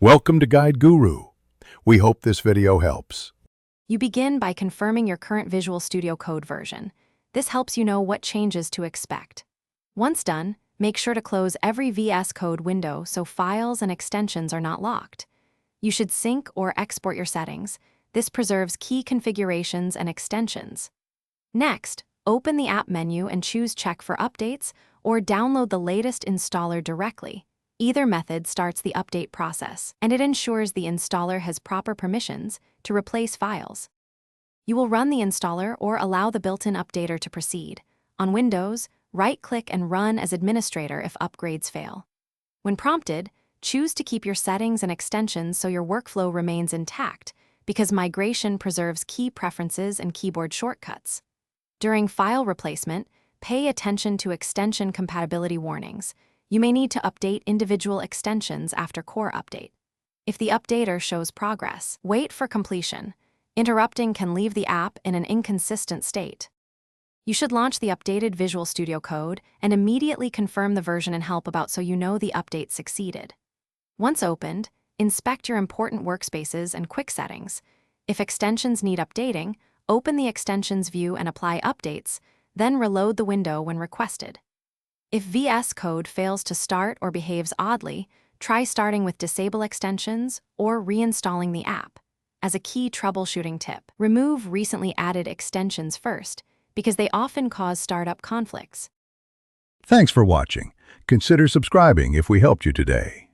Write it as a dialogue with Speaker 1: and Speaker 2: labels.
Speaker 1: Welcome to Guide Guru. We hope this video helps.
Speaker 2: You begin by confirming your current Visual Studio Code version. This helps you know what changes to expect. Once done, make sure to close every VS Code window so files and extensions are not locked. You should sync or export your settings. This preserves key configurations and extensions. Next, open the app menu and choose Check for Updates or download the latest installer directly. Either method starts the update process, and it ensures the installer has proper permissions to replace files. You will run the installer or allow the built-in updater to proceed. On Windows, right-click and run as administrator if upgrades fail. When prompted, choose to keep your settings and extensions so your workflow remains intact, because migration preserves key preferences and keyboard shortcuts. During file replacement, pay attention to extension compatibility warnings. You may need to update individual extensions after core update. If the updater shows progress, wait for completion. Interrupting can leave the app in an inconsistent state. You should launch the updated Visual Studio Code and immediately confirm the version and help about so you know the update succeeded. Once opened, inspect your important workspaces and quick settings. If extensions need updating, open the Extensions view and apply updates, then reload the window when requested. If VS Code fails to start or behaves oddly, try starting with Disable Extensions or reinstalling the app. As a key troubleshooting tip, remove recently added extensions first, because they often cause startup conflicts.
Speaker 1: Thanks for watching. Consider subscribing if we helped you today.